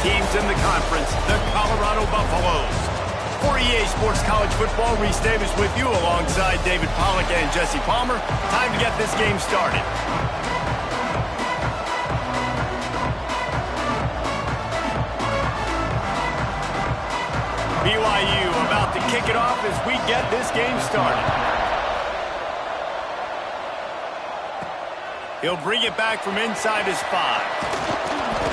teams in the conference, the Colorado Buffaloes. For EA Sports College Football, Reese Davis with you alongside David Pollack and Jesse Palmer. Time to get this game started. BYU about to kick it off as we get this game started. He'll bring it back from inside his 5.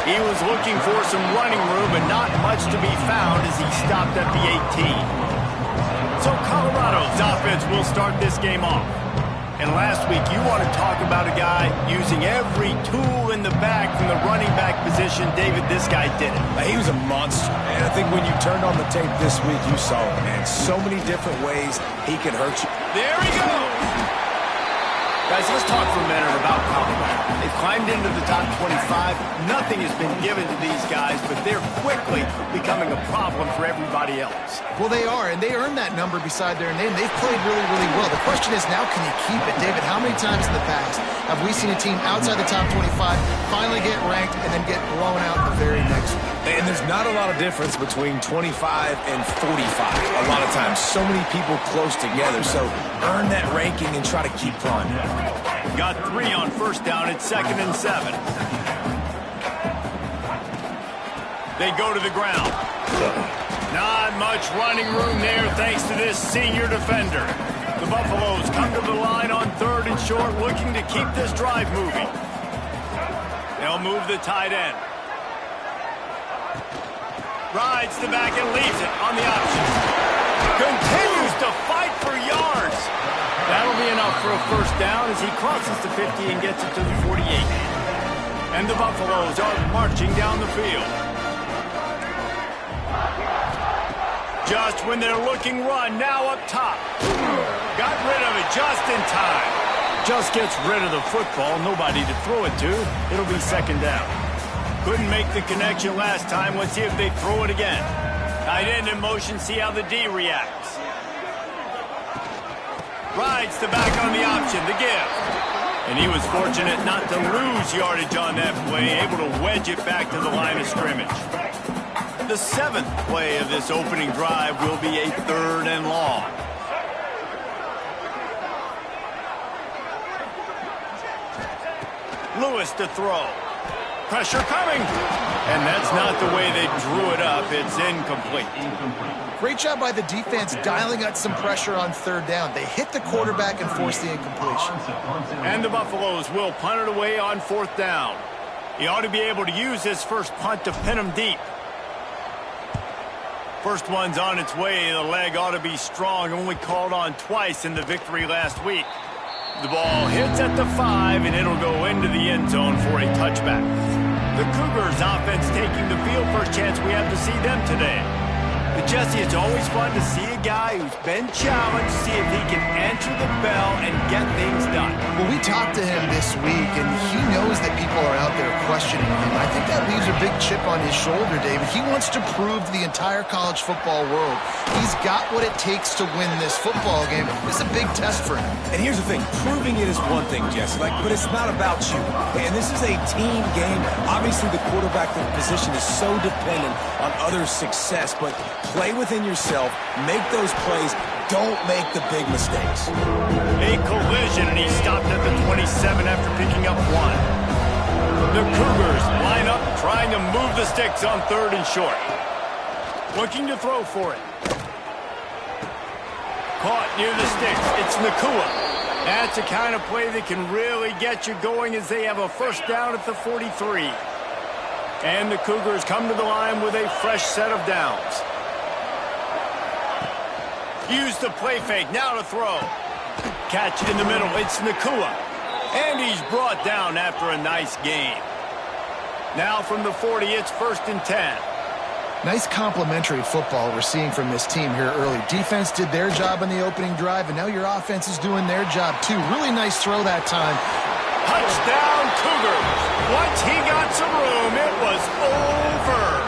He was looking for some running room, but not much to be found as he stopped at the 18. So Colorado's offense will start this game off. And last week, you want to talk about a guy using every tool in the bag from the running back position. David, this guy did it. He was a monster, and I think when you turned on the tape this week, you saw it, man. So many different ways he could hurt you. There he goes! Guys, let's talk for a minute about Colorado. They've climbed into the top 25. Nothing has been given to these guys, but they're quickly becoming a problem for everybody else. Well, they are, and they earned that number beside their name. They've played really, really well. The question is, now can you keep it? David, how many times in the past have we seen a team outside the top 25 finally get ranked and then get blown out the very next one? And there's not a lot of difference between 25 and 45 a lot of times. So many people close together, so earn that ranking and try to keep on. Got 3 on first down. It's 2nd and 7. They go to the ground. Not much running room there thanks to this senior defender. The Buffaloes come to the line on 3rd and short, looking to keep this drive moving. They'll move the tight end. Rides the back and leaves it on the option. Continues to fight for yards. That'll be enough for a first down as he crosses the 50 and gets it to the 48. And the Buffaloes are marching down the field. Just when they're looking run, now up top. Got rid of it just in time. Just gets rid of the football, nobody to throw it to. It'll be 2nd down. Couldn't make the connection last time. Let's see if they throw it again. Tight end in motion, see how the D reacts. Rides the back on the option, the give. And he was fortunate not to lose yardage on that play, able to wedge it back to the line of scrimmage. The 7th play of this opening drive will be a 3rd and long. Lewis to throw. Pressure coming. And that's not the way they drew it up. It's incomplete. Great job by the defense dialing out some pressure on 3rd down. They hit the quarterback and forced the incompletion. And the Buffaloes will punt it away on 4th down. He ought to be able to use his first punt to pin him deep. First one's on its way. The leg ought to be strong. Only called on twice in the victory last week. The ball hits at the 5, and it'll go into the end zone for a touchback. The Cougars offense taking the field. First chance we have to see them today. But Jesse, it's always fun to see a guy who's been challenged, see if he can answer the bell and get things done. Well, we talked to him this week, and he knows that people are out there questioning him. I think that leaves a big chip on his shoulder, David. He wants to prove to the entire college football world he's got what it takes to win this football game. It's a big test for him. And here's the thing. Proving it is one thing, Jesse, but it's not about you. And this is a team game. Obviously, the quarterback position is so dependent on others' success, but play within yourself, make those plays, don't make the big mistakes. A collision, and he stopped at the 27 after picking up 1. The Cougars line up, trying to move the sticks on 3rd and short. Looking to throw for it. Caught near the sticks. It's Nacua. That's a kind of play that can really get you going as they have a first down at the 43. And the Cougars come to the line with a fresh set of downs. Use the play fake, now to throw. Catch in the middle, it's Nacua. And he's brought down after a nice gain. Now from the 40, it's 1st and 10. Nice complimentary football we're seeing from this team here early. Defense did their job in the opening drive, and now your offense is doing their job too. Really nice throw that time. Touchdown, Cougars. Once he got some room, it was over.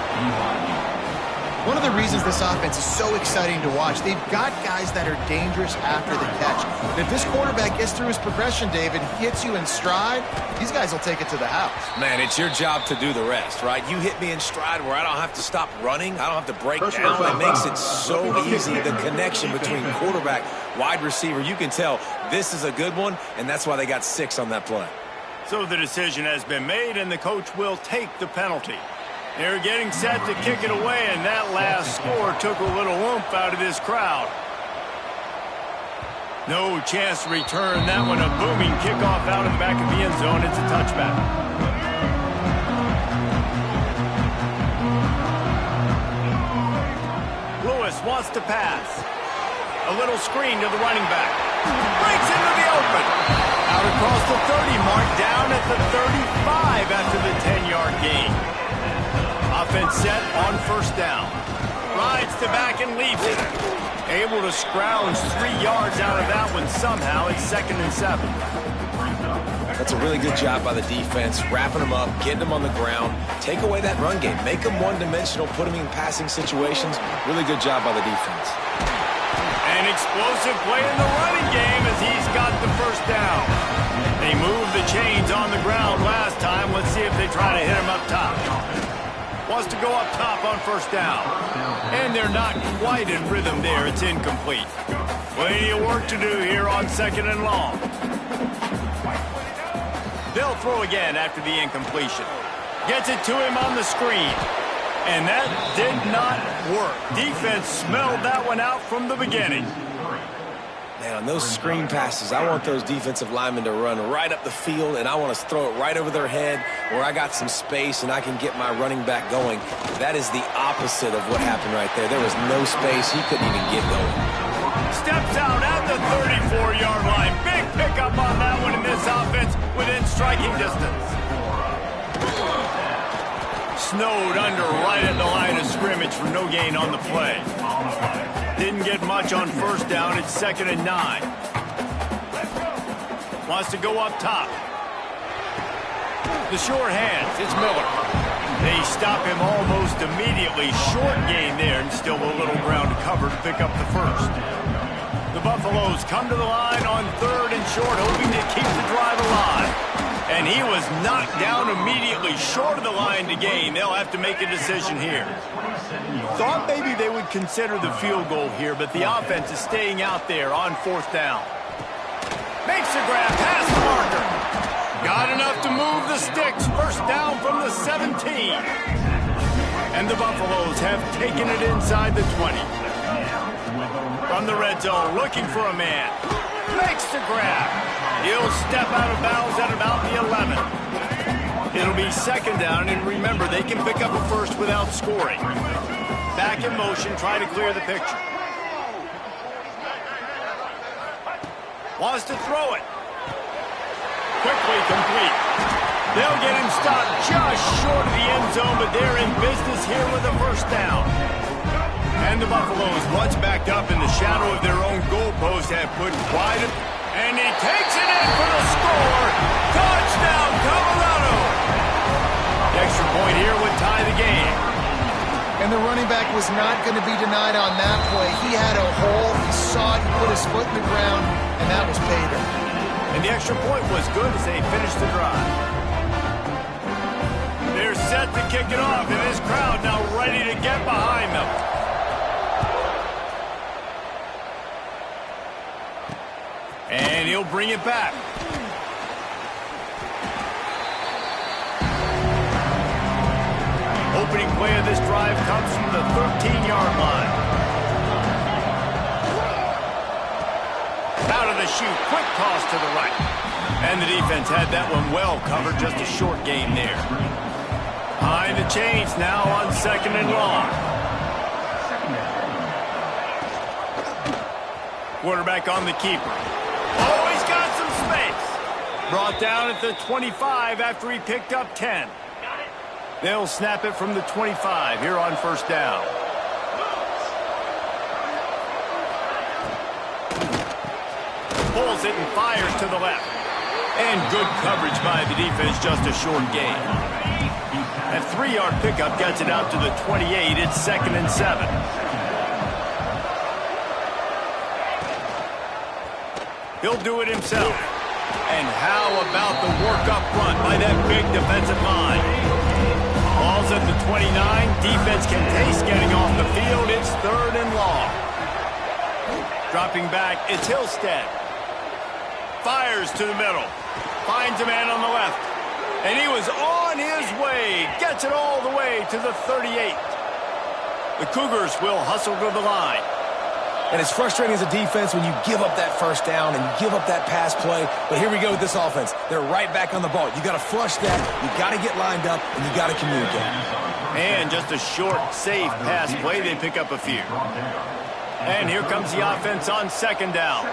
One of the reasons this offense is so exciting to watch, they've got guys that are dangerous after the catch. And if this quarterback gets through his progression, David, hits you in stride, these guys will take it to the house. Man, it's your job to do the rest, right? You hit me in stride where I don't have to stop running. I don't have to break down. It makes it so easy. The connection between quarterback, wide receiver, you can tell this is a good one, and that's why they got 6 on that play. So the decision has been made, and the coach will take the penalty. They're getting set to kick it away, and that last score took a little oomph out of this crowd. No chance to return that one. A booming kickoff out of the back of the end zone. It's a touchback. Lewis wants to pass. A little screen to the running back. Breaks into the open. Out across the 30 mark, down at the 35 after the 10-yard gain. Offense set on first down. Rides to back and leaves it. Able to scrounge 3 yards out of that one somehow. It's 2nd and 7. That's a really good job by the defense, wrapping them up, getting them on the ground, take away that run game, make them one-dimensional, put them in passing situations. Really good job by the defense. An explosive play in the running game as he's got the first down. They moved the chains on the ground last time. Let's see if they try to hit him up top. Wants to go up top on first down. And they're not quite in rhythm there. It's incomplete. Plenty of work to do here on 2nd and long. They'll throw again after the incompletion. Gets it to him on the screen. And that did not work. Defense smelled that one out from the beginning. Man, on those screen passes, I want those defensive linemen to run right up the field, and I want to throw it right over their head where I got some space and I can get my running back going. That is the opposite of what happened right there. There was no space. He couldn't even get going. Steps out at the 34-yard line. Big pickup on that one in this offense within striking distance. Snowed under right at the line of scrimmage for no gain on the play. Didn't get much on first down. It's 2nd and 9. Wants to go up top. The short hands. It's Miller. They stop him almost immediately. Short gain there, and still a little ground to cover to pick up the first. The Buffaloes come to the line on 3rd and short, hoping to keep the drive alive. And he was knocked down immediately short of the line to gain. They'll have to make a decision here. Thought maybe they would consider the field goal here, but the offense is staying out there on 4th down. Makes a grab, past the marker. Got enough to move the sticks. First down from the 17. And the Buffaloes have taken it inside the 20. From the red zone, looking for a man. Makes the grab. He'll step out of bounds at about the 11. It'll be 2nd down, and remember, they can pick up a first without scoring. Back in motion, try to clear the picture. Wants to throw it. Quickly complete. They'll get him stopped just short of the end zone, but they're in business here with a first down. And the Buffaloes, once backed up in the shadow of their own goalpost, have put wide. And he takes it in for the score. Touchdown, Colorado. The extra point here would tie the game. And the running back was not going to be denied on that play. He had a hole. He saw it. He put his foot in the ground, and that was pay dirt. And the extra point was good as they finished the drive. They're set to kick it off, and this crowd now ready to get behind them. And he'll bring it back. Opening play of this drive comes from the 13-yard line. Out of the chute, quick toss to the right. And the defense had that one well covered, just a short gain there. Behind the chains now on 2nd and long. Quarterback on the keeper. Oh, he's got some space. Brought down at the 25 after he picked up 10. They'll snap it from the 25 here on first down. Pulls it and fires to the left. And good coverage by the defense, just a short gain. That 3-yard pickup gets it out to the 28. It's 2nd and 7. He'll do it himself. And how about the work up front by that big defensive line? Ball's at the 29. Defense can taste getting off the field. It's 3rd and long. Dropping back, it's Hillstead. Fires to the middle. Finds a man on the left. And he was on his way. Gets it all the way to the 38. The Cougars will hustle to the line. And it's frustrating as a defense when you give up that first down and you give up that pass play. But here we go with this offense. They're right back on the ball. You got to flush that. You got to get lined up, and you got to communicate. And just a short, safe pass play. They pick up a few. And here comes the offense on 2nd down.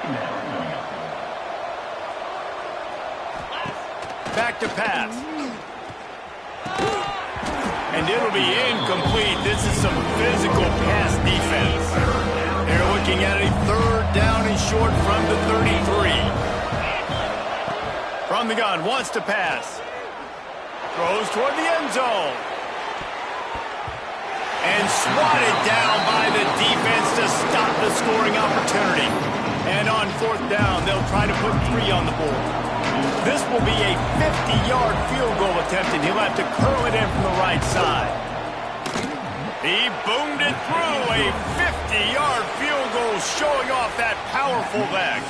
Back to pass. And it'll be incomplete. This is some physical pass defense. They're looking at a 3rd down and short from the 33. From the gun, wants to pass. Throws toward the end zone. And swatted down by the defense to stop the scoring opportunity. And on 4th down, they'll try to put 3 on the board. This will be a 50-yard field goal attempt, and he'll have to curl it in from the right side. He boomed it through. A 50-yard field goal showing off that powerful leg.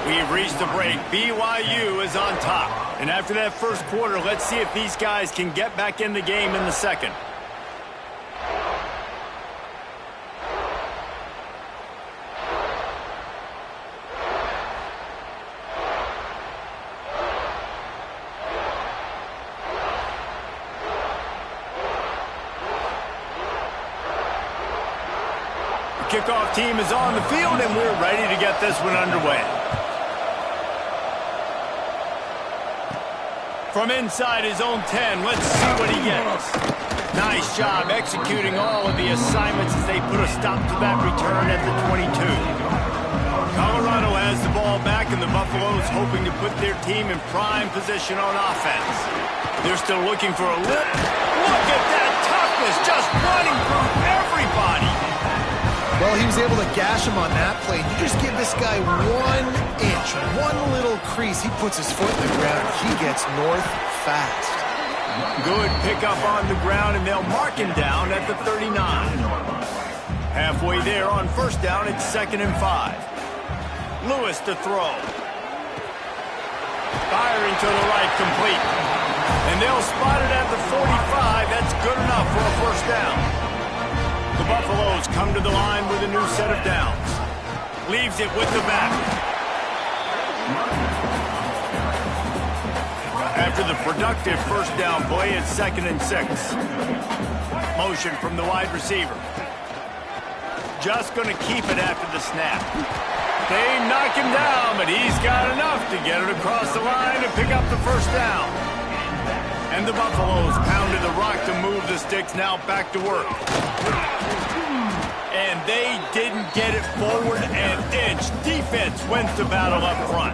We've reached the break. BYU is on top. And after that first quarter, let's see if these guys can get back in the game in the second. Kickoff team is on the field, and we're ready to get this one underway. From inside his own 10, let's see what he gets. Nice job executing all of the assignments as they put a stop to that return at the 22. Colorado has the ball back, and the Buffaloes hoping to put their team in prime position on offense. They're still looking for a lift. Look at that toughness, just running through everybody. Well, he was able to gash him on that play. You just give this guy 1 inch, one little crease. He puts his foot in the ground. He gets north fast. Good pickup on the ground, and they'll mark him down at the 39. Halfway there on 1st down, it's 2nd and 5. Lewis to throw. Firing to the right, complete. And they'll spot it at the 45. That's good enough for a 1st down. The Buffaloes come to the line with a new set of downs. Leaves it with the back. After the productive 1st down play, it's 2nd and 6. Motion from the wide receiver. Just going to keep it after the snap. They knock him down, but he's got enough to get it across the line and pick up the 1st down. And the Buffaloes pounded the rock to move the sticks, now back to work. And they didn't get it forward an inch. Defense wins the battle up front.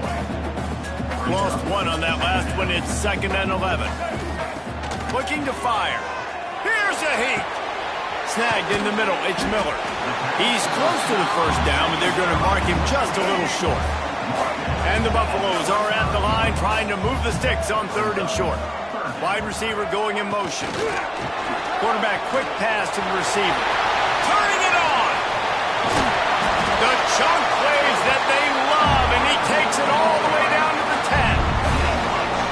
Lost 1 on that last one. It's 2nd and 11. Looking to fire. Here's a heat. Snagged in the middle. It's Miller. He's close to the 1st down, but they're going to mark him just a little short. And the Buffaloes are at the line trying to move the sticks on 3rd and short. Wide receiver going in motion. Quarterback quick pass to the receiver. Turning it on. The chunk plays that they love, and he takes it all the way down to the 10.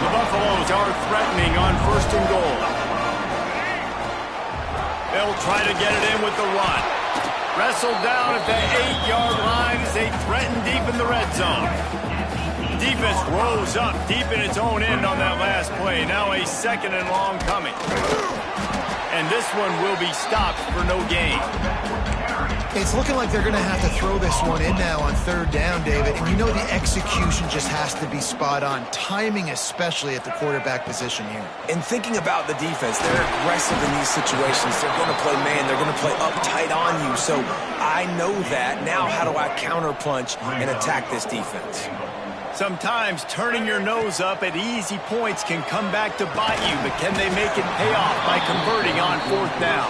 The Buffaloes are threatening on 1st and goal. They'll try to get it in with the run. Wrestled down at the 8-yard line as they threaten deep in the red zone. Defense rose up deep in its own end on that last play. Now a 2nd and long coming. And this one will be stopped for no gain. It's looking like they're going to have to throw this one in now on 3rd down, David. And you know the execution just has to be spot on. Timing especially at the quarterback position here. And thinking about the defense, they're aggressive in these situations. They're going to play man. They're going to play up tight on you. So I know that. Now how do I counterpunch and attack this defense? Sometimes turning your nose up at easy points can come back to bite you, but can they make it pay off by converting on 4th down?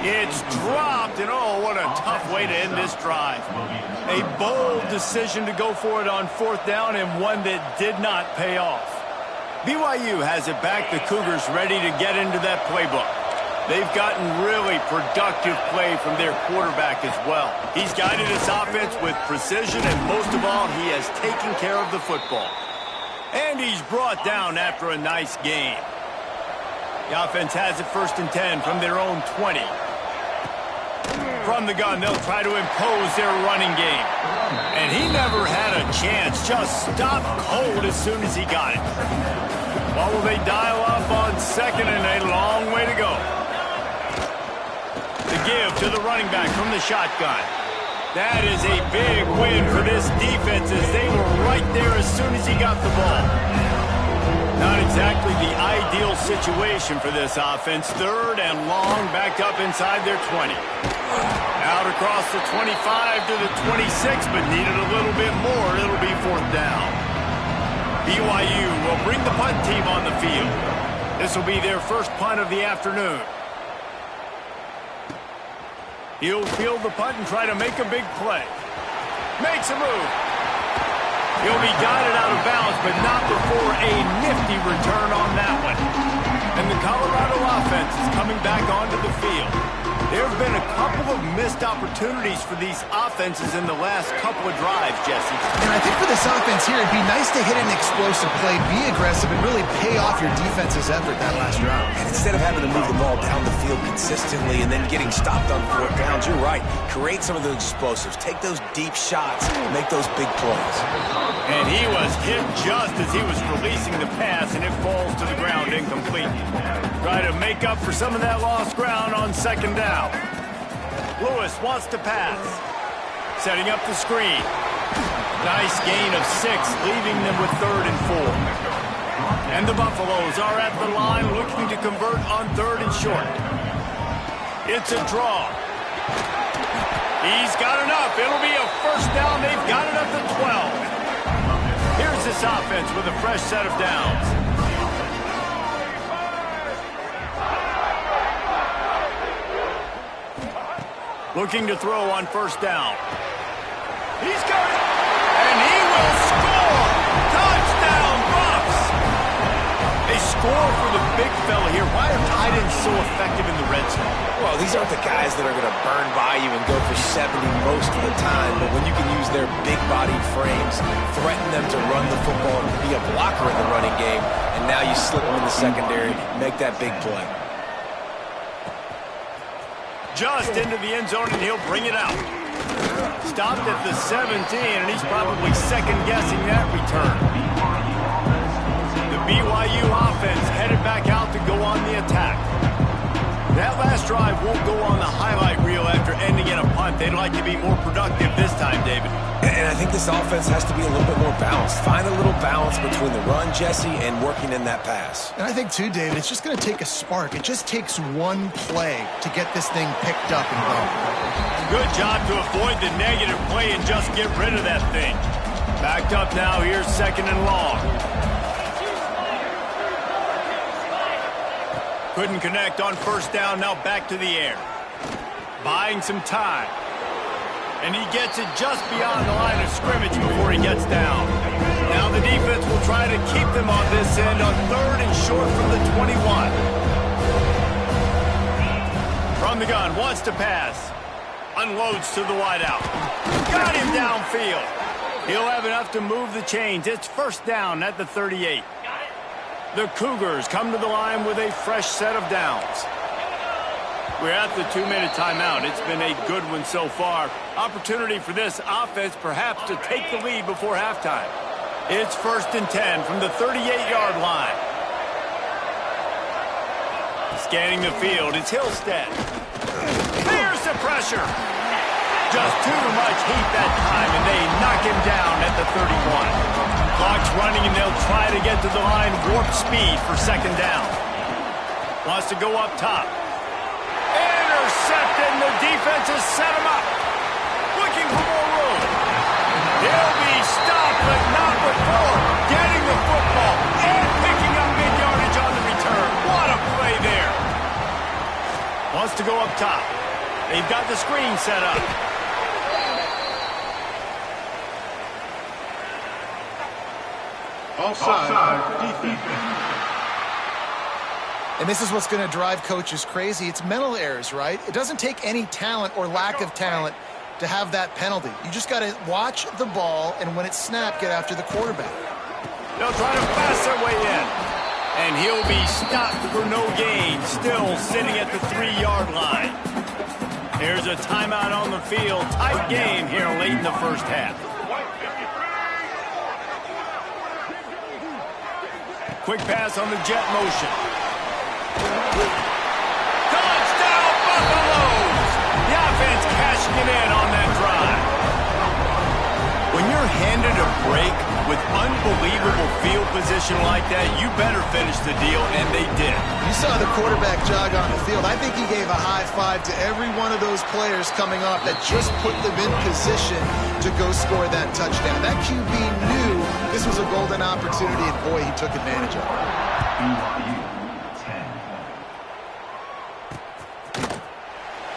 It's dropped, and oh, what a tough way to end this drive. A bold decision to go for it on 4th down, and one that did not pay off. BYU has it back. The Cougars ready to get into that playbook. They've gotten really productive play from their quarterback as well. He's guided his offense with precision, and most of all, he has taken care of the football. And he's brought down after a nice game. The offense has it 1st and 10 from their own 20. From the gun, they'll try to impose their running game. And he never had a chance. Just stopped cold as soon as he got it. What will they dial up on 2nd and a long way to go? The give to the running back from the shotgun. That is a big win for this defense as they were right there as soon as he got the ball. Not exactly the ideal situation for this offense. 3rd and long, backed up inside their 20. Out across the 25 to the 26, but needed a little bit more. It'll be 4th down. BYU will bring the punt team on the field. This will be their first punt of the afternoon. He'll field the punt and try to make a big play. Makes a move. He'll be guided out of bounds, but not before a nifty return on that one. And the Colorado offense is coming back onto the field. There have been a couple of missed opportunities for these offenses in the last couple of drives, Jesse. And I think for this offense here, it'd be nice to hit an explosive play, be aggressive, and really pay off your defense's effort that last drive. And instead of having to move the ball down the field consistently and then getting stopped on 4th downs, you're right. Create some of those explosives. Take those deep shots. Make those big plays. And he was hit just as he was releasing the pass, and it falls to the ground incomplete. Try to make up for some of that lost ground on 2nd down. Lewis wants to pass. Setting up the screen. Nice gain of 6, leaving them with 3rd and 4. And the Buffaloes are at the line looking to convert on 3rd and short. It's a draw. He's got enough. It'll be a 1st down. They've got it at the 12. Here's this offense with a fresh set of downs. Looking to throw on 1st down. He's got it, and he will score! Touchdown, Buffs! A score for the big fella here. Why are tight ends so effective in the red zone? Well, these aren't the guys that are going to burn by you and go for 70 most of the time, but when you can use their big-bodied frames, threaten them to run the football and be a blocker in the running game, and now you slip them in the secondary, make that big play. Just into the end zone, and he'll bring it out. Stopped at the 17, and he's probably second-guessing that return. The BYU offense headed back out to go on the attack. That last drive won't go on the highlight reel after ending in a punt. They'd like to be more productive this time, David. And I think this offense has to be a little bit more balanced. Find a little balance between the run, Jesse, and working in that pass. And I think, too, David, it's just going to take a spark. It just takes one play to get this thing picked up and going. Good job to avoid the negative play and just get rid of that thing. Backed up now. Here's 2nd and long. Couldn't connect on 1st down. Now back to the air. Buying some time. And he gets it just beyond the line of scrimmage before he gets down. Now the defense will try to keep them on this end on 3rd and short from the 21. From the gun, wants to pass. Unloads to the wideout. Got him downfield. He'll have enough to move the chains. It's 1st down at the 38. The Cougars come to the line with a fresh set of downs. We're at the 2-minute timeout. It's been a good one so far. Opportunity for this offense perhaps to take the lead before halftime. It's 1st and 10 from the 38-yard line. Scanning the field, it's Hillstead. Clears the pressure. Just too much heat that time, and they knock him down at the 31. Clock's running, and they'll try to get to the line warp speed for 2nd down. Wants to go up top. Intercepted, and the defense has set him up. Looking for more room. He'll be stopped, but not getting the football and picking up big yardage on the return. What a play there. Wants to go up top. They've got the screen set up. Offside. Defense. And this is what's going to drive coaches crazy. It's mental errors, right? It doesn't take any talent or lack of talent to have that penalty. You just got to watch the ball, and when it's snapped, get after the quarterback. They'll try to pass their way in. And he'll be stopped for no gain, still sitting at the 3-yard line. There's a timeout on the field. Tight game here late in the first half. Quick pass on the jet motion. Touchdown, Buffaloes! The offense cashing it in on that drive. When you're handed a break with unbelievable field position like that, you better finish the deal, and they did. You saw the quarterback jog on the field. I think he gave a high five to every one of those players coming off that just put them in position to go score that touchdown. That QB knew this was a golden opportunity, and boy, he took advantage of it.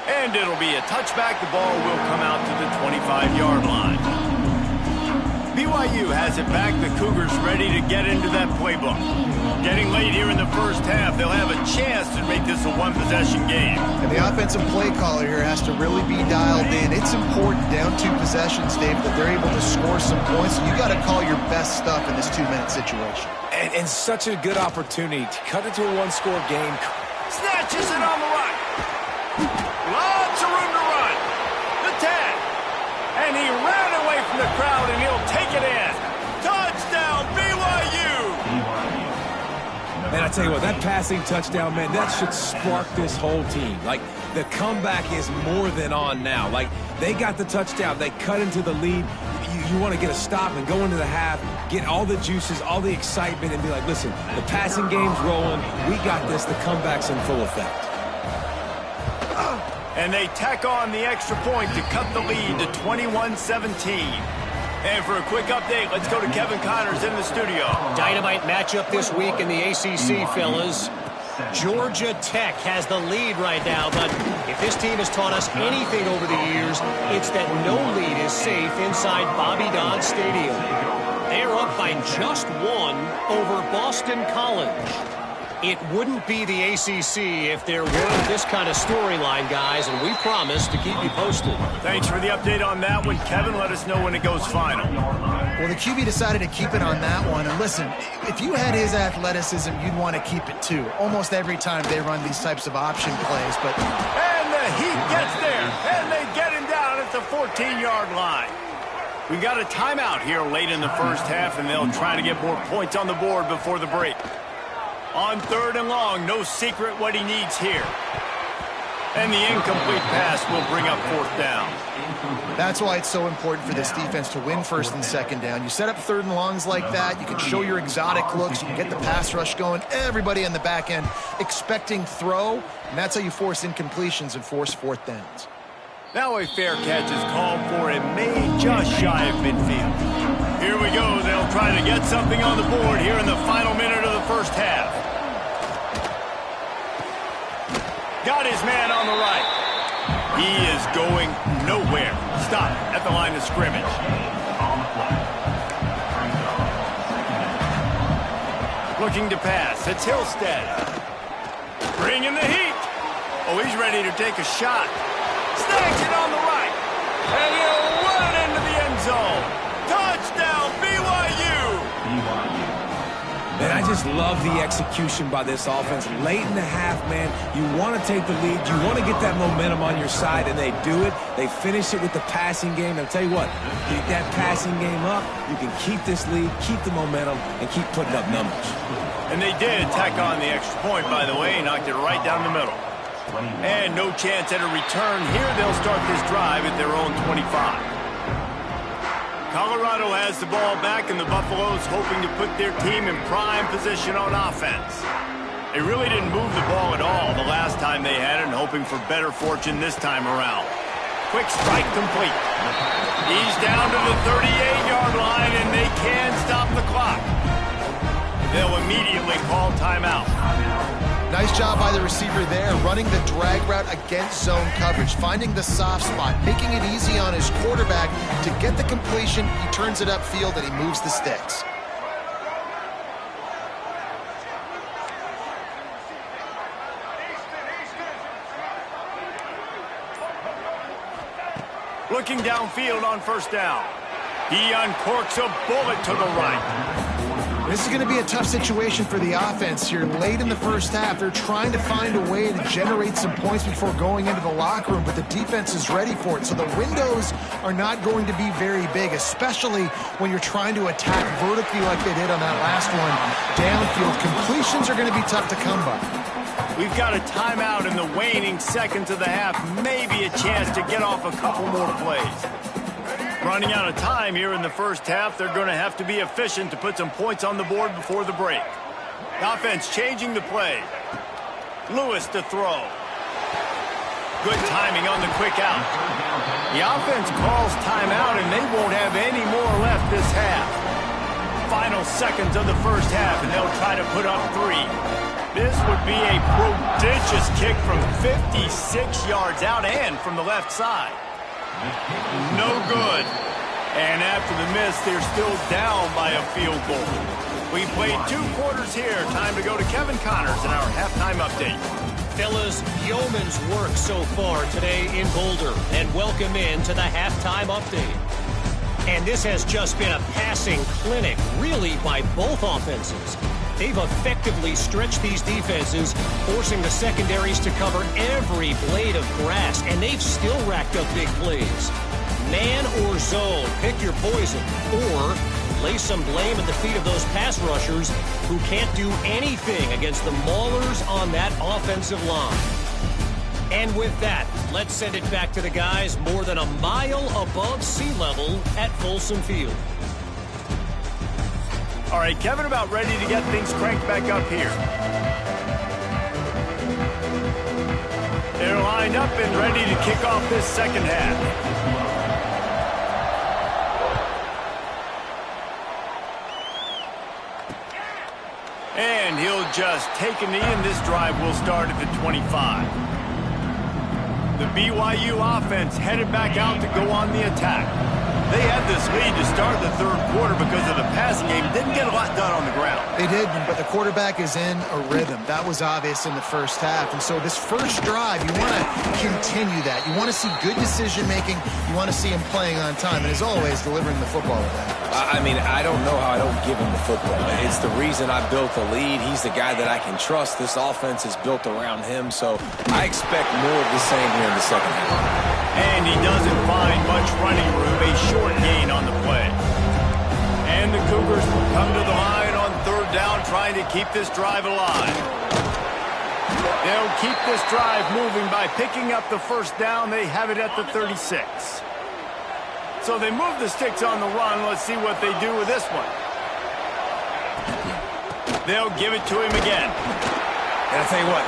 And it'll be a touchback. The ball will come out to the 25-yard line. BYU has it back. The Cougars ready to get into that playbook. Getting late here in the first half, they'll have a chance to make this a one-possession game. And the offensive play caller here has to really be dialed in. It's important down 2 possessions, Dave, that they're able to score some points. You got to call your best stuff in this 2-minute situation. And such a good opportunity to cut it to a one-score game. Snatches it on the run. Lots of room to run. The 10. And he ran away from the crowd, and he'll take it in. Touchdown, BYU. Man, I tell you what, that passing touchdown, man, that should spark this whole team. Like, the comeback is more than on now. Like, they got the touchdown. They cut into the lead. You want to get a stop and go into the half, get all the juices, all the excitement, and be like, listen, the passing game's rolling. We got this. The comeback's in full effect. And they tack on the extra point to cut the lead to 21-17. And for a quick update, let's go to Kevin Connors in the studio. Dynamite matchup this week in the ACC, fellas. Georgia Tech has the lead right now, but if this team has taught us anything over the years, it's that no lead is safe inside Bobby Dodd Stadium. They're up by just 1 over Boston College. It wouldn't be the ACC if there weren't this kind of storyline, guys, and we promise to keep you posted. Thanks for the update on that one, Kevin. Let us know when it goes final. Well, the QB decided to keep it on that one. And listen, if you had his athleticism, you'd want to keep it too. Almost every time they run these types of option plays. But and the heat gets there, and they get him down at the 14-yard line. We got a timeout here late in the first half, and they'll try to get more points on the board before the break. On 3rd and long, no secret what he needs here. And the incomplete pass will bring up 4th down. That's why it's so important for this defense to win 1st and 2nd down. You set up 3rd and longs like that, you can show your exotic looks, you can get the pass rush going, everybody on the back end expecting throw, and that's how you force incompletions and force 4th downs. Now a fair catch is called for and made just shy of midfield. Here we go. They'll try to get something on the board here in the final minute of the first half. Got his man on the right. He is going nowhere. Stop at the line of scrimmage. Looking to pass. It's Hillstead. Bringing the heat. Oh, he's ready to take a shot. Snags it on the right. And he'll run it into the end zone. Touchdown, BYU. Man, I just love the execution by this offense. Late in the half, man, you want to take the lead. You want to get that momentum on your side, and they do it. They finish it with the passing game. I'll tell you what, get that passing game up, you can keep this lead, keep the momentum, and keep putting up numbers. And they did tack on the extra point, by the way, knocked it right down the middle. And no chance at a return here. They'll start this drive at their own 25. Colorado has the ball back, and the Buffaloes hoping to put their team in prime position on offense. They really didn't move the ball at all the last time they had it, and hoping for better fortune this time around. quick strike complete. He's down to the 38-yard line, and they can stop the clock. They'll immediately call timeout. Nice job by the receiver there, running the drag route against zone coverage, finding the soft spot, making it easy on his quarterback to get the completion. He turns it upfield, and he moves the sticks. Looking downfield on first down. He uncorks a bullet to the right. This is going to be a tough situation for the offense here. Late in the first half, they're trying to find a way to generate some points before going into the locker room, but the defense is ready for it. So the windows are not going to be very big, especially when you're trying to attack vertically like they did on that last one. Downfield completions are going to be tough to come by. We've got a timeout in the waning seconds of the half. Maybe a chance to get off a couple more plays. Running out of time here in the first half, they're going to have to be efficient to put some points on the board before the break. The offense changing the play. Lewis to throw. Good timing on the quick out. The offense calls timeout, and they won't have any more left this half. Final seconds of the first half, and they'll try to put up 3. This would be a prodigious kick from 56 yards out and from the left side. No good. And after the miss, they're still down by a field goal. We played 2 quarters here. Time to go to Kevin Connors in our halftime update. Fellas, yeoman's work so far today in Boulder. And welcome in to the halftime update. And this has just been a passing clinic, really, by both offenses. They've effectively stretched these defenses, forcing the secondaries to cover every blade of grass, and they've still racked up big plays. Man or zone, pick your poison, or lay some blame at the feet of those pass rushers who can't do anything against the maulers on that offensive line. And with that, let's send it back to the guys more than a mile above sea level at Folsom Field. All right, Kevin, about ready to get things cranked back up here. They're lined up and ready to kick off this second half. And he'll just take a knee, and this drive will start at the 25. The BYU offense headed back out to go on the attack. They had this lead to start the third quarter because of the passing game. Didn't get a lot done on the ground. They did, but the quarterback is in a rhythm. That was obvious in the first half. And so this first drive, you want to continue that. You want to see good decision-making. You want to see him playing on time. And as always, delivering the football with that. I mean, I don't know how I don't give him the football. It's the reason I built the lead. He's the guy that I can trust. This offense is built around him. So I expect more of the same here in the second half. And he doesn't find much running room, a short gain on the play. And the Cougars will come to the line on third down, trying to keep this drive alive. They'll keep this drive moving by picking up the first down. They have it at the 36. So they move the sticks on the run. Let's see what they do with this one. They'll give it to him again. And I'll tell you what,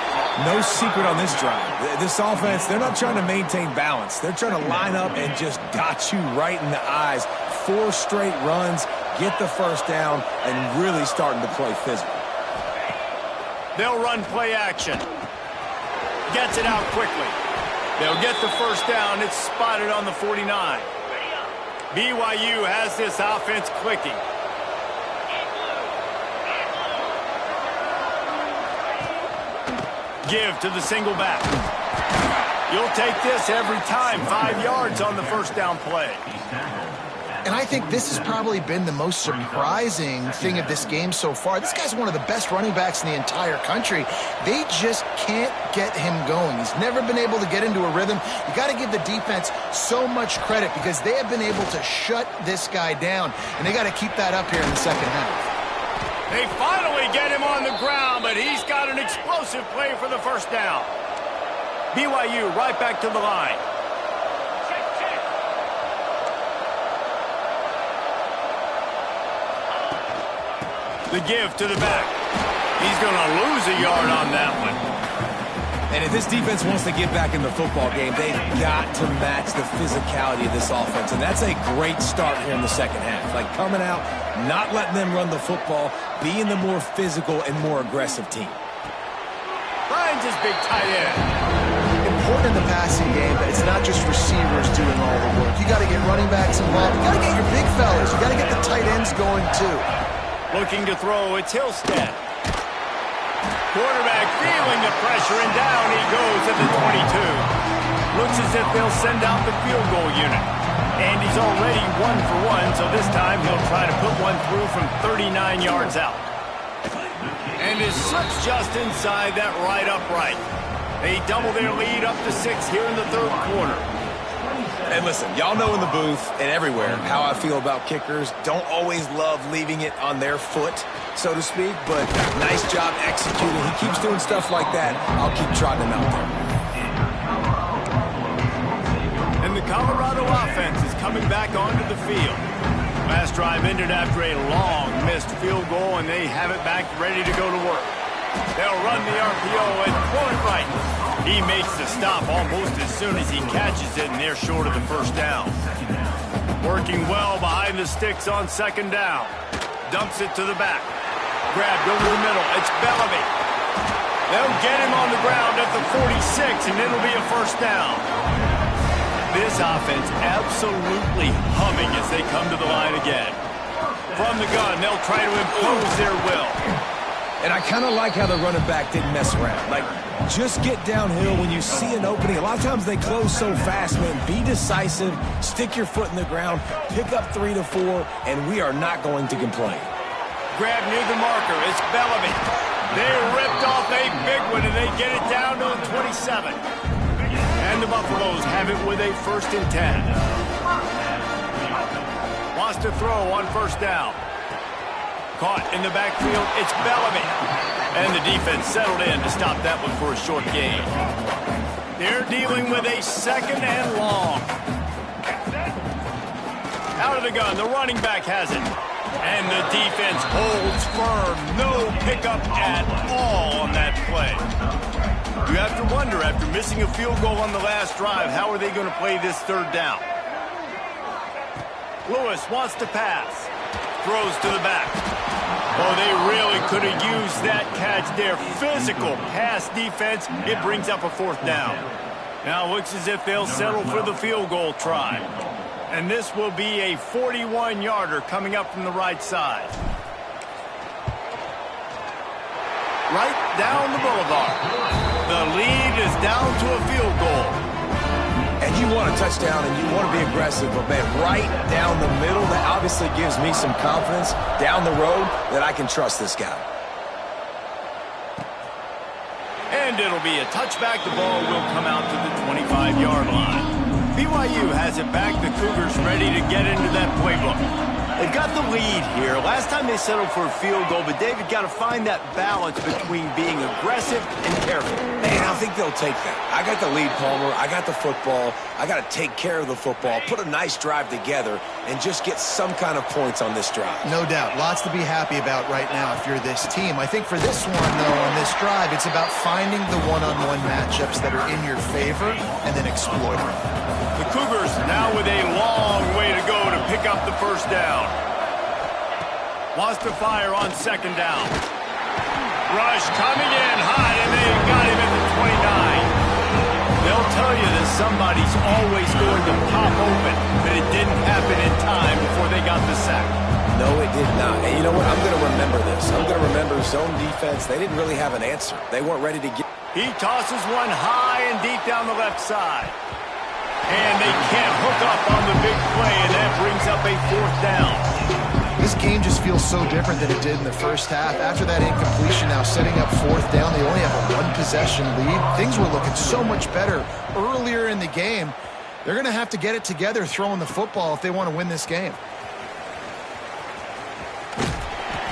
no secret on this drive. This offense, they're not trying to maintain balance. They're trying to line up and just dot you right in the eyes. 4 straight runs, get the first down, and really starting to play physical. They'll run play action. Gets it out quickly. They'll get the first down. It's spotted on the 49. BYU has this offense clicking. Give to the single back. You'll take this every time. 5 yards on the first down play. And I think this has probably been the most surprising thing of this game so far. This guy's one of the best running backs in the entire country. They just can't get him going. He's never been able to get into a rhythm. You got to give the defense so much credit because they have been able to shut this guy down, and they got to keep that up here in the second half. They finally get him on the ground, but he's got an explosive play for the first down. BYU right back to the line. The give to the back. He's going to lose a yard on that one. And if this defense wants to get back in the football game, they've got to match the physicality of this offense. And that's a great start here in the second half. Like coming out, not letting them run the football, being the more physical and more aggressive team. Finds his big tight end. Important in the passing game that it's not just receivers doing all the work. You got to get running backs involved. You got to get your big fellas. You got to get the tight ends going too. Looking to throw, it's Hillstead. Quarterback feeling the pressure, and down he goes at the 22. Looks as if they'll send out the field goal unit. And he's already 1 for 1, so this time he'll try to put one through from 39 yards out. And is slips just inside that right upright. They double their lead up to 6 here in the third quarter. And listen, y'all know in the booth and everywhere how I feel about kickers. Don't always love leaving it on their foot, so to speak, but nice job executing. He keeps doing stuff like that. I'll keep trotting him out there. And the Colorado offense is coming back onto the field. Last drive ended after a long missed field goal, and they have it back ready to go to work. They'll run the RPO and throw it right. He makes the stop almost as soon as he catches it, and they're short of the first down. Working well behind the sticks on second down. Dumps it to the back. Grabbed over the middle. It's Bellamy. They'll get him on the ground at the 46, and it'll be a first down. This offense absolutely humming as they come to the line again. From the gun, they'll try to impose their will. And I kind of like how the running back didn't mess around. Like, just get downhill when you see an opening. A lot of times they close so fast, man. Be decisive, stick your foot in the ground, pick up 3 to 4, and we are not going to complain. Grab near the marker. It's Bellamy. They ripped off a big one, and they get it down to the 27. And the Buffaloes have it with a 1st and 10. Wants to throw on first down. Caught in the backfield, it's Bellamy. And the defense settled in to stop that one for a short gain. They're dealing with a 2nd and long. Out of the gun, the running back has it. And the defense holds firm. No pickup at all on that play. You have to wonder, after missing a field goal on the last drive, how are they going to play this third down? Lewis wants to pass. Throws to the back. Oh, they really could have used that catch there. Physical pass defense. It brings up a 4th down. Now looks as if they'll settle for the field goal try. And this will be a 41-yarder coming up from the right side. Right down the boulevard. The lead is down to a field goal. And you want a touchdown and you want to be aggressive, but man, right down the middle, that obviously gives me some confidence down the road that I can trust this guy. And it'll be a touchback. The ball will come out to the 25-yard line. BYU has it back. The Cougars ready to get into that playbook. They've got the lead here. Last time they settled for a field goal, but David got to find that balance between being aggressive and careful. Man, I think they'll take that. I got the lead, Palmer. I got the football. I got to take care of the football, put a nice drive together, and just get some kind of points on this drive. No doubt. Lots to be happy about right now if you're this team. I think for this one, though, on this drive, it's about finding the one-on-one matchups that are in your favor and then exploiting them. The Cougars now with a long way to go to pick up the first down. Wants to fire on second down. Rush coming in hot, and they got him at the 29. They'll tell you that somebody's always going to pop open, but it didn't happen in time before they got the sack. No, it did not. And you know what? I'm going to remember this. I'm going to remember zone defense. They didn't really have an answer. They weren't ready to get... He tosses one high and deep down the left side. And they can't hook up on the big play, and that brings up a 4th down. This game just feels so different than it did in the first half. After that incompletion, now setting up 4th down, they only have a 1-possession lead. Things were looking so much better earlier in the game. They're going to have to get it together throwing the football if they want to win this game.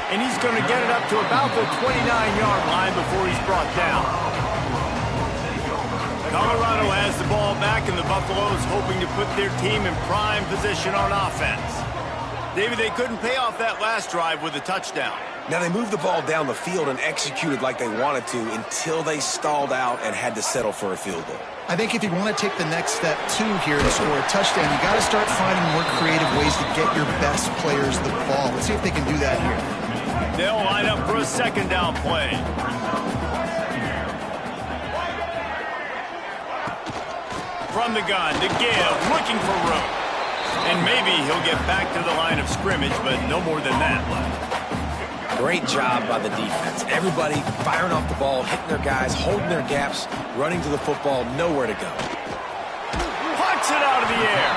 And he's going to get it up to about the 29-yard line before he's brought down. Colorado has the ball back, and the Buffaloes hoping to put their team in prime position on offense. David, they couldn't pay off that last drive with a touchdown. Now, they moved the ball down the field and executed like they wanted to until they stalled out and had to settle for a field goal. I think if you want to take the next step, too, here to score a touchdown, you got to start finding more creative ways to get your best players the ball. Let's see if they can do that here. They'll line up for a second down play. From the gun to give, looking for room. And maybe he'll get back to the line of scrimmage, but no more than that. Great job by the defense. Everybody firing off the ball, hitting their guys, holding their gaps, running to the football, nowhere to go. Punts it out of the air.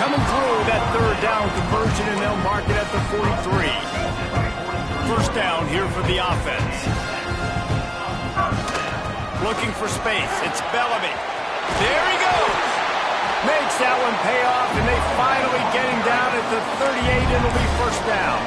Coming through that third down conversion, and they'll mark it at the 43. First down here for the offense. Looking for space. It's Bellamy. There he goes. Makes that one pay off, and they finally get him down at the 38, and it'll be first down.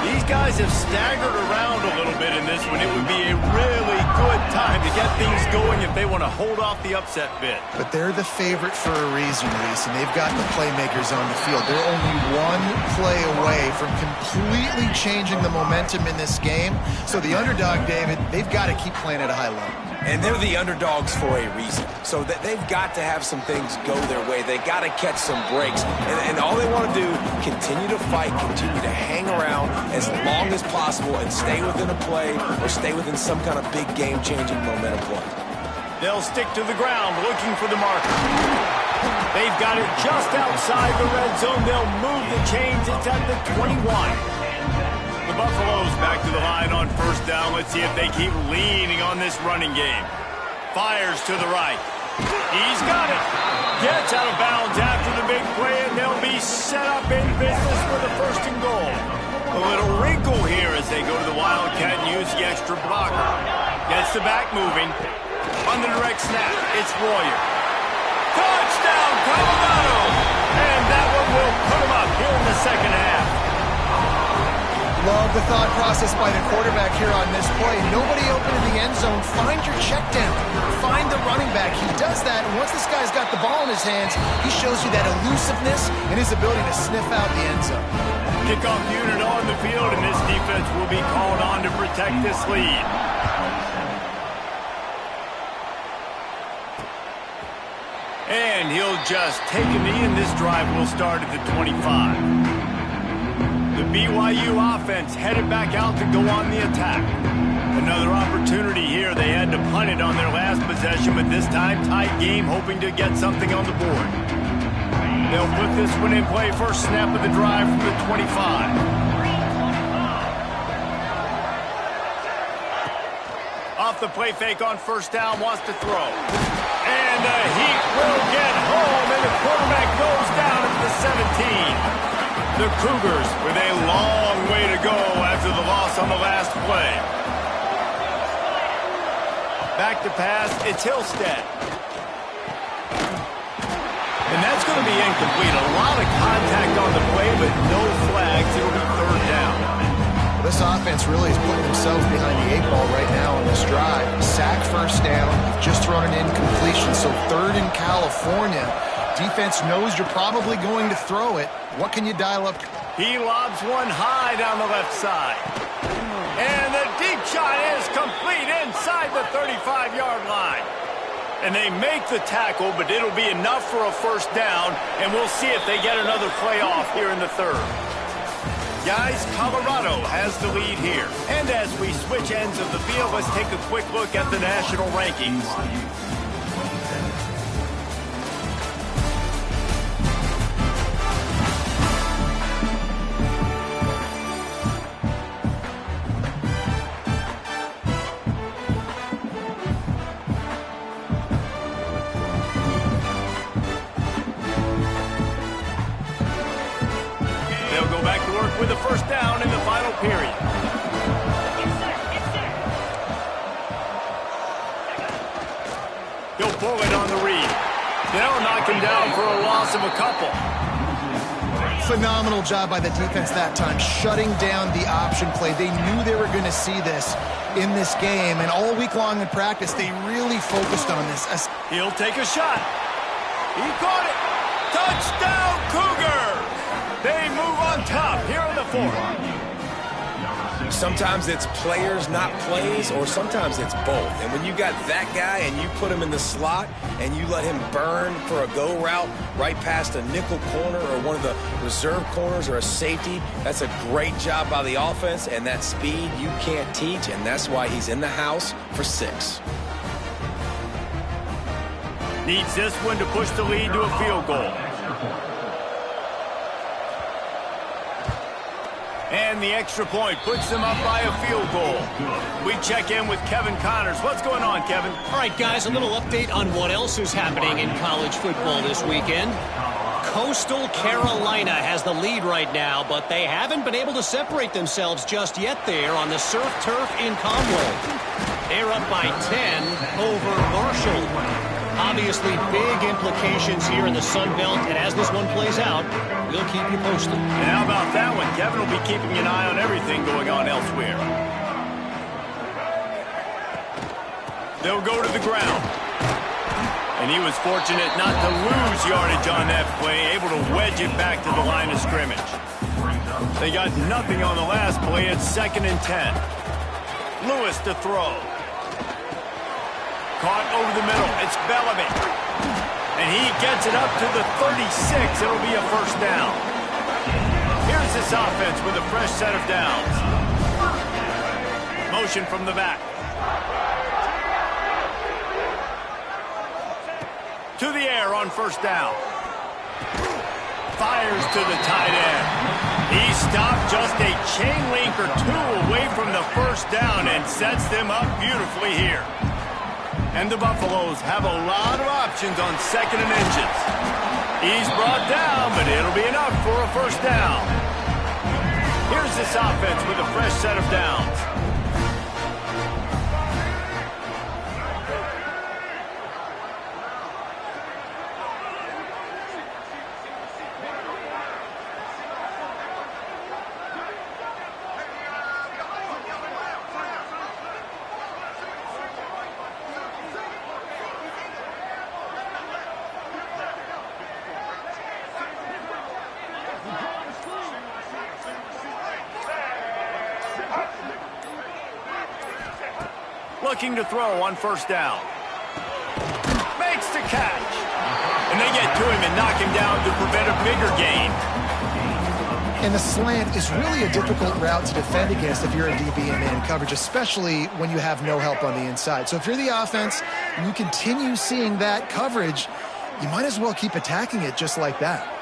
These guys have staggered around a little bit in this one. It would be a really good time to get things going if they want to hold off the upset bid. But they're the favorite for a reason, Reese, and they've got the playmakers on the field. They're only one play away from completely changing the momentum in this game. So the underdog, David, they've got to keep playing at a high level. And they're the underdogs for a reason. So they've got to have some things go their way. They got to catch some breaks. And all they want to do, continue to fight, continue to hang around as long as possible and stay within a play or stay within some kind of big game-changing momentum play. They'll stick to the ground looking for the marker. They've got it just outside the red zone. They'll move the chains. It's at the 21. The Buffaloes back to the line on first down. Let's see if they keep leaning on this running game. Fires to the right. He's got it. Gets out of bounds after the big play, and they'll be set up in business for the first and goal. A little wrinkle here as they go to the Wildcat and use the extra blocker. Gets the back moving. On the direct snap, it's Royer. Touchdown, Colorado! And that one will put them up here in the second half. Love the thought process by the quarterback here on this play. Nobody open in the end zone. Find your check down. Find the running back. He does that, and once this guy's got the ball in his hands, he shows you that elusiveness and his ability to sniff out the end zone. Kickoff unit on the field, and this defense will be called on to protect this lead. And he'll just take a knee, and this drive will start at the 25. The BYU offense headed back out to go on the attack. Another opportunity here. They had to punt it on their last possession, but this time tight game, hoping to get something on the board. They'll put this one in play. First snap of the drive from the 25. Off the play fake on first down, wants to throw. And the heat will get home, and the quarterback goes down at the 17. The Cougars with a long way to go after the loss on the last play. Back to pass, it's Hillstead. And that's going to be incomplete. A lot of contact on the play, but no flags. It'll be third down. Well, this offense really is putting themselves behind the 8 ball right now on this drive. Sack first down, just thrown an incompletion, so third in California. Defense knows you're probably going to throw it. What can you dial up? He lobs one high down the left side. And the deep shot is complete inside the 35-yard line. And they make the tackle, but it'll be enough for a first down, and we'll see if they get another play off here in the third. Guys, Colorado has the lead here. And as we switch ends of the field, let's take a quick look at the national rankings. With the first down in the final period. He'll pull it on the read. They'll knock him down for a loss of a couple. Phenomenal job by the defense that time, shutting down the option play. They knew they were going to see this in this game, and all week long in practice, they really focused on this. He'll take a shot. He caught it. Touchdown, Cougar! They move on top here in the fourth. Sometimes it's players, not plays, or sometimes it's both. And when you got that guy and you put him in the slot and you let him burn for a go route right past a nickel corner or one of the reserve corners or a safety, that's a great job by the offense, and that speed you can't teach, and that's why he's in the house for 6. Needs this one to push the lead to a field goal. And the extra point puts them up by a field goal. We check in with Kevin Connors. What's going on, Kevin? All right, guys, a little update on what else is happening in college football this weekend. Coastal Carolina has the lead right now, but they haven't been able to separate themselves just yet there on the surf turf in Conway. They're up by 10 over Marshall. Obviously, big implications here in the Sun Belt, and as this one plays out, we'll keep you posted. And how about that one? Kevin will be keeping an eye on everything going on elsewhere. They'll go to the ground. And he was fortunate not to lose yardage on that play, able to wedge it back to the line of scrimmage. They got nothing on the last play. It's 2nd and 10. Lewis to throw. Caught over the middle. It's Bellamy. And he gets it up to the 36. It'll be a first down. Here's this offense with a fresh set of downs. Motion from the back. To the air on first down. Fires to the tight end. He stopped just a chain link or 2 away from the first down and sets them up beautifully here. And the Buffaloes have a lot of options on 2nd and inches. He's brought down, but it'll be enough for a first down. Here's this offense with a fresh set of downs. Looking to throw on first down. Makes the catch. And they get to him and knock him down to prevent a bigger gain. And the slant is really a difficult route to defend against if you're a DB in man coverage, especially when you have no help on the inside. So if you're the offense and you continue seeing that coverage, you might as well keep attacking it just like that.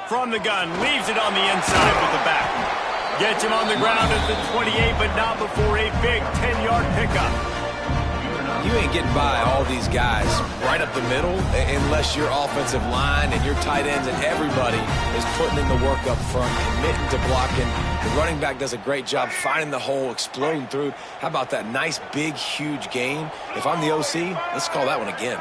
From the gun, leaves it on the inside with the back. Gets him on the ground at the 28, but not before a big 10-yard pickup. You ain't getting by all these guys right up the middle unless your offensive line and your tight ends and everybody is putting in the work up front, committing to blocking. The running back does a great job finding the hole, exploding through. How about that nice, big, huge gain? If I'm the OC, let's call that one again.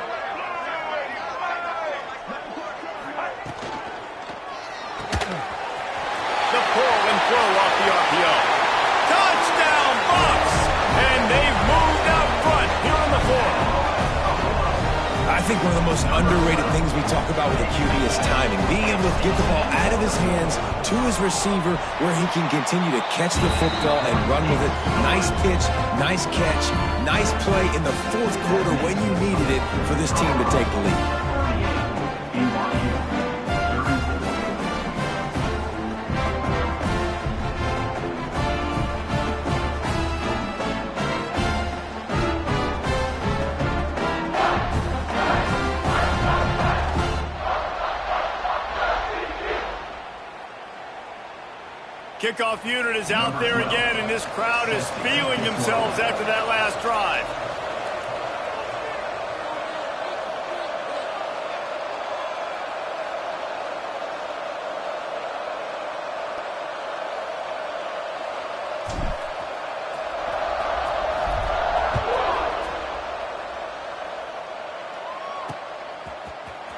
I think one of the most underrated things we talk about with a QB is timing. Being able to get the ball out of his hands to his receiver where he can continue to catch the football and run with it. Nice pitch, nice catch, nice play in the 4th quarter when you needed it for this team to take the lead. Kickoff unit is out there again, and this crowd is feeling themselves after that last drive.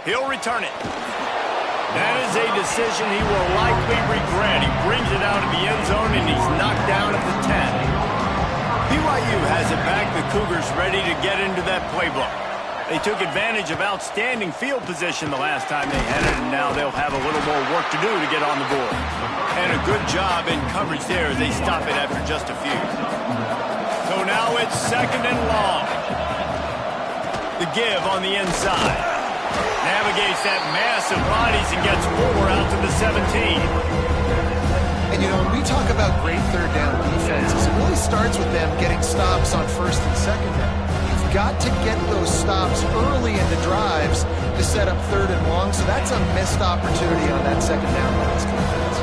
He'll return it. That is a decision he will likely regret. He brings it out of the end zone, and he's knocked down at the 10. BYU has it back. The Cougars ready to get into that playbook. They took advantage of outstanding field position the last time they had it, and now they'll have a little more work to do to get on the board. And a good job in coverage there as they stop it after just a few. So now it's 2nd and long. The give on the inside. Navigates that mass of bodies and gets 4 out to the 17. And, you know, when we talk about great third down defenses, it really starts with them getting stops on 1st and 2nd down. You've got to get those stops early in the drives to set up 3rd and long, so that's a missed opportunity on that 2nd down pass defense.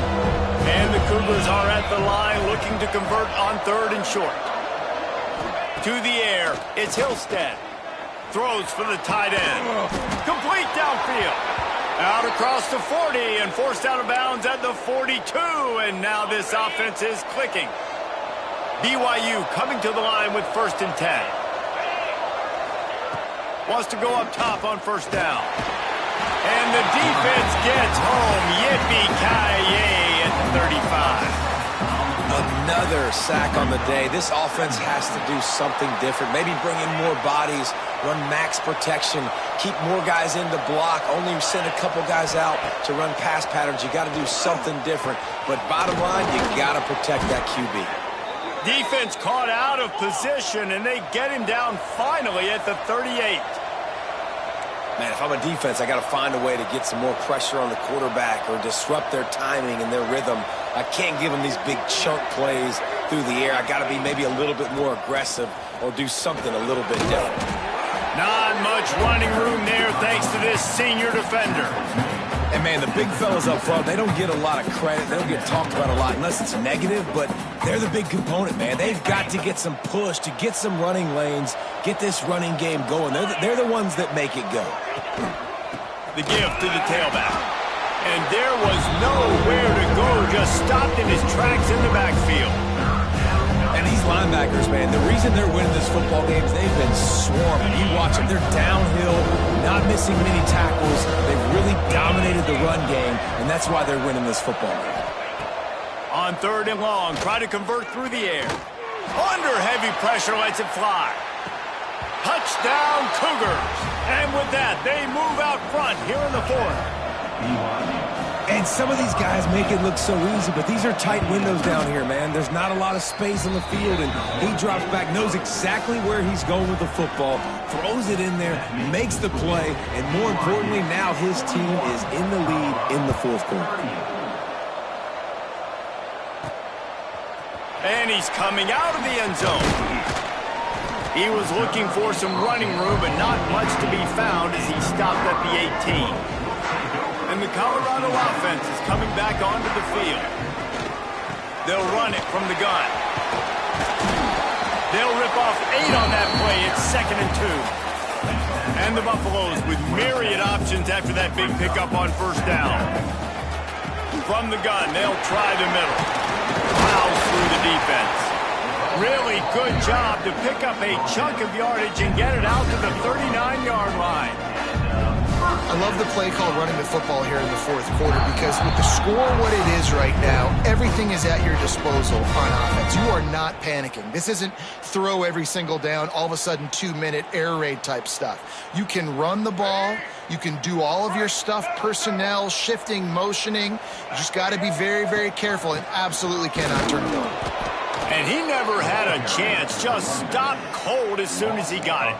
And the Cougars are at the line looking to convert on 3rd and short. To the air, it's Hillstead. Throws for the tight end. Complete downfield. Out across the 40 and forced out of bounds at the 42. And now this offense is clicking. BYU coming to the line with 1st and 10. Wants to go up top on 1st down. And the defense gets home. Yippee-ki-yay at the 35. Another sack on the day. This offense has to do something different. Maybe bring in more bodies, run max protection, keep more guys in to block, only send a couple guys out to run pass patterns. You got to do something different. But bottom line, you got to protect that QB. Defense caught out of position, and they get him down finally at the 38. Man, if I'm a defense, I got to find a way to get some more pressure on the quarterback or disrupt their timing and their rhythm. I can't give them these big chunk plays through the air. I got to be maybe a little bit more aggressive or do something a little bit different. Not much running room there thanks to this senior defender. And, man, the big fellas up front, they don't get a lot of credit. They don't get talked about a lot unless it's negative, but they're the big component, man. They've got to get some push, to get some running lanes, get this running game going. They're the ones that make it go. The give to the tailback. And there was nowhere to go, just stopped in his tracks in the backfield. And these linebackers, man, the reason they're winning this football game is they've been swarming. You watch them. They're downhill, not missing many tackles. They've really dominated the run game, and that's why they're winning this football game. On 3rd and long, try to convert through the air. Under heavy pressure, lets it fly. Touchdown, Cougars. And with that, they move out front here in the 4th. And some of these guys make it look so easy, but these are tight windows down here, man. There's not a lot of space on the field, and he drops back, knows exactly where he's going with the football, throws it in there, makes the play, and more importantly, now his team is in the lead in the 4th quarter. And he's coming out of the end zone. He was looking for some running room, but not much to be found as he stopped at the 18. And the Colorado offense is coming back onto the field. They'll run it from the gun. They'll rip off 8 on that play. It's 2nd and 2. And the Buffaloes with myriad options after that big pickup on 1st down. From the gun, they'll try the middle. Plows through the defense. Really good job to pick up a chunk of yardage and get it out to the 39-yard line. I love the play call running the football here in the 4th quarter because with the score what it is right now, everything is at your disposal on offense. You are not panicking. This isn't throw every single down, all of a sudden 2-minute air raid type stuff. You can run the ball. You can do all of your stuff, personnel, shifting, motioning. You just got to be very, very careful and absolutely cannot turn it over. And he never had a chance, just stopped cold as soon as he got it.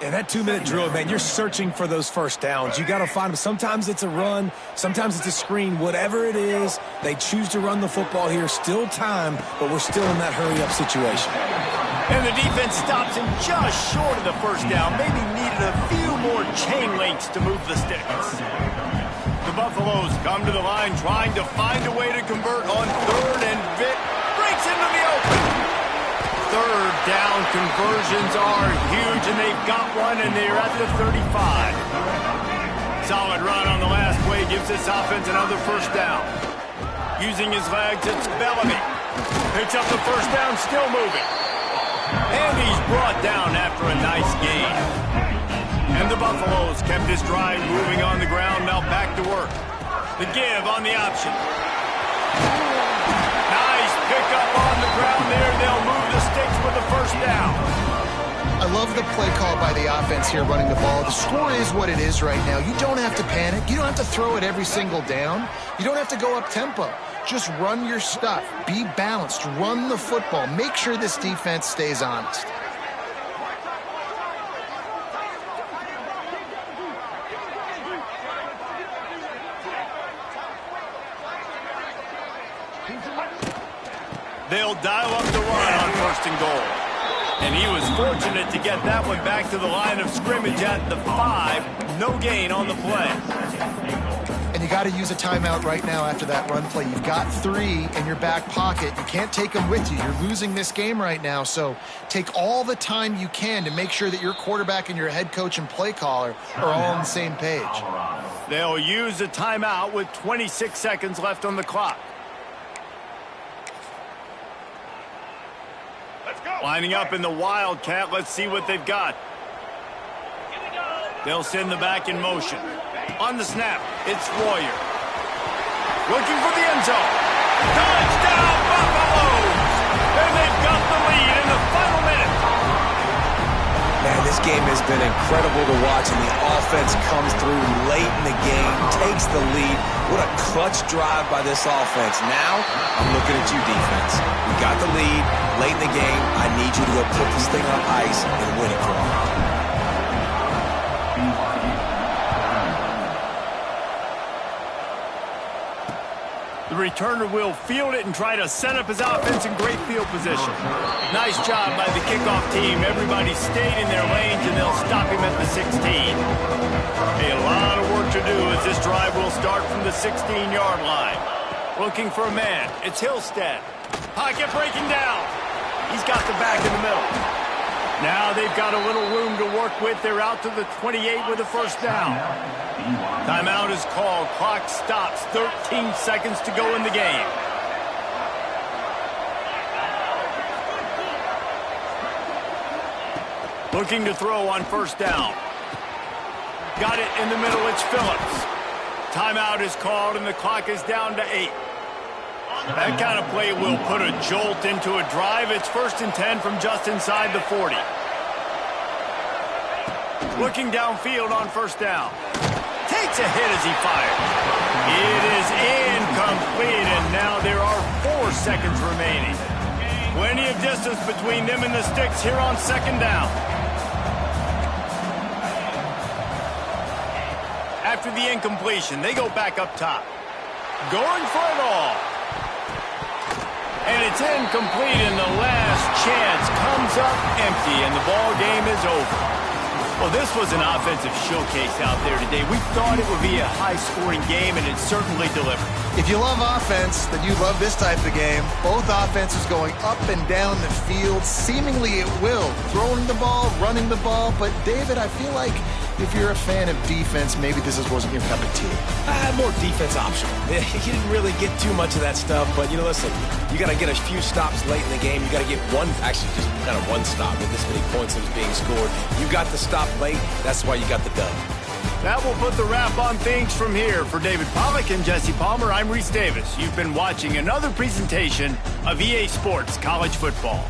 And that 2-minute drill, man, you're searching for those 1st downs. You got to find them. Sometimes it's a run. Sometimes it's a screen. Whatever it is, they choose to run the football here. Still time, but we're still in that hurry-up situation. And the defense stops him just short of the 1st down. Maybe needed a few more chain links to move the sticks. The Buffaloes come to the line trying to find a way to convert on 3rd, and Vic breaks into the open. 3rd down conversions are huge, and they've got one, and they're at the 35. Solid run on the last play gives this offense another 1st down. Using his legs, it's Bellamy. Picks up the 1st down, still moving. And he's brought down after a nice gain. And the Buffaloes kept this drive moving on the ground, now back to work. The give on the option. Nice pickup on the ground there. They'll move the sticks with the first down. I love the play call by the offense here running the ball. The score is what it is right now. You don't have to panic. You don't have to throw it every single down. You don't have to go up tempo. Just run your stuff. Be balanced. Run the football. Make sure this defense stays honest. They'll dial up the run on 1st and goal. And he was fortunate to get that one back to the line of scrimmage at the 5. No gain on the play. And you got to use a timeout right now after that run play. You've got 3 in your back pocket. You can't take them with you. You're losing this game right now. So take all the time you can to make sure that your quarterback and your head coach and play caller are all on the same page. They'll use a timeout with 26 seconds left on the clock. Lining up in the Wildcat. Let's see what they've got. They'll send the back in motion. On the snap, it's Royer. Looking for the end zone. Touchdown, Buffaloes! And they've got the lead in the final minute. Man, this game has been incredible to watch, and the offense comes through late in the game, takes the lead. What a clutch drive by this offense. Now, I'm looking at you, defense. We got the lead late in the game. I need you to go put this thing on ice and win it for them. The returner will field it and try to set up his offense in great field position. Nice job by the kickoff team. Everybody stayed in their lanes, and they'll stop him at the 16. A lot of work to do as this drive will start from the 16-yard line. Looking for a man. It's Hillstead. Pocket breaking down. He's got the back in the middle. Now they've got a little room to work with. They're out to the 28 with a first down. Timeout is called. Clock stops. 13 seconds to go in the game. Looking to throw on first down. Got it in the middle. It's Phillips. Timeout is called, and the clock is down to 8. That kind of play will put a jolt into a drive. It's 1st and 10 from just inside the 40. Looking downfield on first down. Takes a hit as he fires. It is incomplete, and now there are 4 seconds remaining. Plenty of distance between them and the sticks here on 2nd down. After the incompletion, they go back up top. Going for it all. And it's incomplete, and the last chance comes up empty, and the ball game is over. Well, this was an offensive showcase out there today. We thought it would be a high-scoring game, and it certainly delivered. If you love offense, then you love this type of game. Both offenses going up and down the field, seemingly at will. Throwing the ball, running the ball. But, David, I feel like if you're a fan of defense, maybe this wasn't your cup of tea. More defense optional. He didn't really get too much of that stuff, but, listen, you got to get a few stops late in the game. You got to get just kind of one stop with this many points that was being scored. You got the stop late. That's why you got the dub. That will put the wrap on things from here. For David Pollack and Jesse Palmer, I'm Reese Davis. You've been watching another presentation of EA Sports College Football.